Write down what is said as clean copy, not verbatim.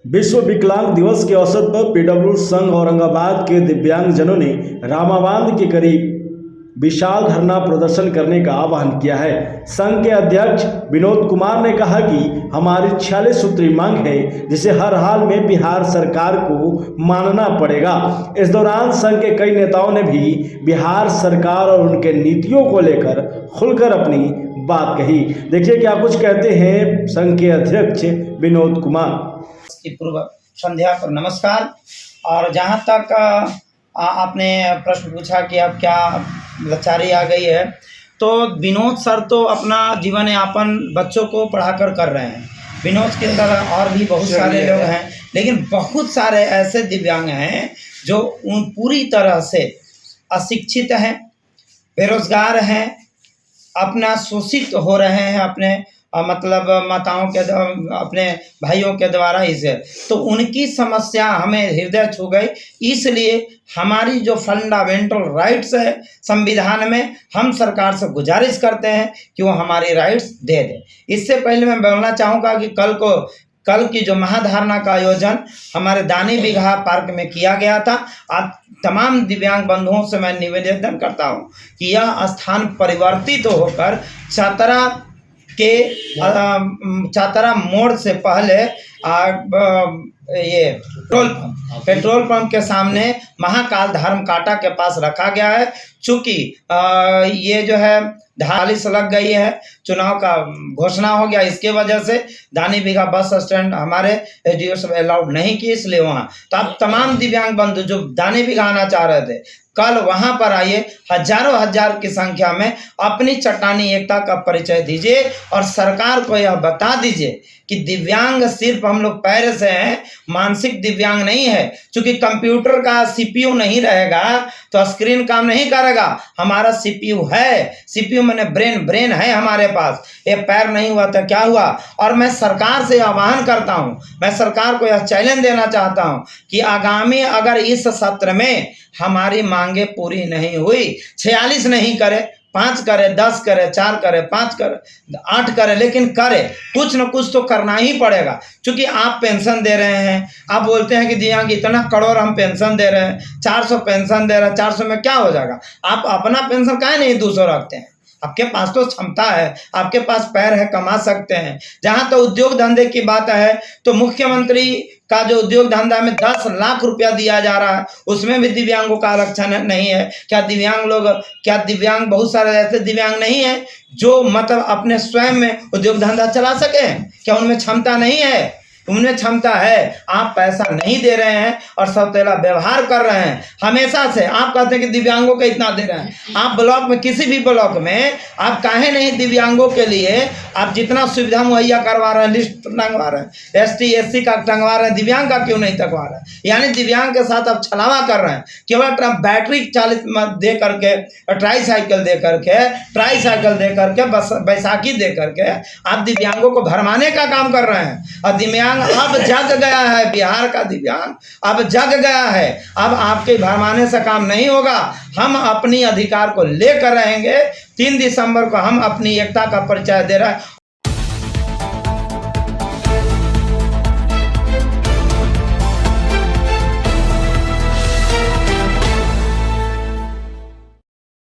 विश्व विकलांग दिवस के अवसर पर पीडब्ल्यू संघ औरंगाबाद के दिव्यांगजनों ने रामाबांध के करीब विशाल धरना प्रदर्शन करने का आह्वान किया है। संघ के अध्यक्ष विनोद कुमार ने कहा कि हमारी 46 सूत्री मांग है जिसे हर हाल में बिहार सरकार को मानना पड़ेगा। इस दौरान संघ के कई नेताओं ने भी बिहार सरकार और उनके नीतियों को लेकर खुलकर अपनी बात कही। देखिए क्या कुछ कहते हैं संघ के अध्यक्ष विनोद कुमार। की पूर्व संध्या पर नमस्कार। और जहाँ तक आपने प्रश्न पूछा कि अब क्या लाचारी आ गई है, तो विनोद सर तो अपना जीवन यापन बच्चों को पढ़ाकर कर रहे हैं। विनोद के तरह और भी बहुत सारे लोग हैं, लेकिन बहुत सारे ऐसे दिव्यांग हैं जो उन पूरी तरह से अशिक्षित हैं, बेरोजगार हैं, अपना शोषित हो रहे हैं अपने मतलब माताओं के अपने भाइयों के द्वारा। इसे तो उनकी समस्या हमें हृदय छू गई, इसलिए हमारी जो फंडामेंटल राइट्स है संविधान में, हम सरकार से गुजारिश करते हैं कि वो हमारी राइट्स दे दें। इससे पहले मैं बोलना चाहूँगा कि कल की जो महाधारणा का आयोजन हमारे दानी बिगहा पार्क में किया गया था। आज तमाम दिव्यांग बंधुओं से मैं निवेदन करता हूं कि यह स्थान परिवर्तित होकर चातरा मोड़ से पहले ये पेट्रोल पंप के सामने महाकाल धर्म कांटा के पास रखा गया है। चूँकि ये जो है 40 लग गई है, चुनाव का घोषणा हो गया, इसके वजह से दानी बिगहा बस स्टैंड हमारे एसडीओ सब अलाउड नहीं किए, इसलिए वहाँ तो आप तमाम दिव्यांग बंधु जो दानी बिगहा आना चाह रहे थे, कल वहां पर आइए। हजारों हजार की संख्या में अपनी चट्टानी एकता का परिचय दीजिए और सरकार को यह बता दीजिए कि दिव्यांग सिर्फ हम लोग पैर से हैं, मानसिक दिव्यांग नहीं है। क्योंकि कंप्यूटर का सीपीयू नहीं रहेगा तो स्क्रीन काम नहीं करेगा। हमारा सीपीयू है, सीपीयू मैंने ब्रेन है हमारे पास। ये पैर नहीं हुआ तो क्या हुआ। और मैं सरकार से आह्वान करता हूं, मैं सरकार को यह चैलेंज देना चाहता हूं कि आगामी अगर इस सत्र में हमारी मांगे पूरी नहीं हुई, 46 नहीं करे, 5 करे, 10 करे, 4 करे, 5 करे, 8 करे, लेकिन करे, कुछ न कुछ तो करना ही पड़ेगा। क्योंकि आप पेंशन दे रहे हैं, आप बोलते हैं कि दिव्यांग इतना करोड़ हम पेंशन दे रहे हैं, 400 पेंशन दे रहे हैं, 400 में क्या हो जाएगा। आप अपना पेंशन काहे नहीं 200 रखते हैं। आपके पास तो क्षमता है, आपके पास पैर है, कमा सकते हैं। जहां तो उद्योग धंधे की बात है तो मुख्यमंत्री का जो उद्योग धंधा में 10 लाख रुपया दिया जा रहा है, उसमें भी दिव्यांगों का आरक्षण नहीं है। क्या दिव्यांग बहुत सारे ऐसे दिव्यांग नहीं है जो मतलब अपने स्वयं में उद्योग धंधा चला सके? क्या उनमें क्षमता नहीं है? उनमें क्षमता है। आप पैसा नहीं दे रहे हैं और सौतेला व्यवहार कर रहे हैं। हमेशा से आप कहते हैं कि दिव्यांगों को इतना दे रहे हैं। आप ब्लॉक में, किसी भी ब्लॉक में आप काहे नहीं दिव्यांगों के लिए आप जितना सुविधा मुहैया करवा रहे हैं, लिस्ट टंगवा रहे हैं, एसटी एससी का टंगवा रहे हैं, दिव्यांग का क्यों नहीं टंगवा रहे हैं? यानी दिव्यांग के साथ आप छलावा कर रहे हैं। केवल बैटरी चालित दे करके, ट्राईसाइकिल दे करके, बैसाखी दे करके आप दिव्यांगों को भरमाने का काम कर रहे हैं। और दिव्यांग अब जग गया है, बिहार का दिव्यांग अब जग गया है। अब आपके भरमाने से काम नहीं होगा। हम अपनी अधिकार को लेकर रहेंगे। 3 दिसंबर को हम अपनी एकता का परिचय दे रहे हैं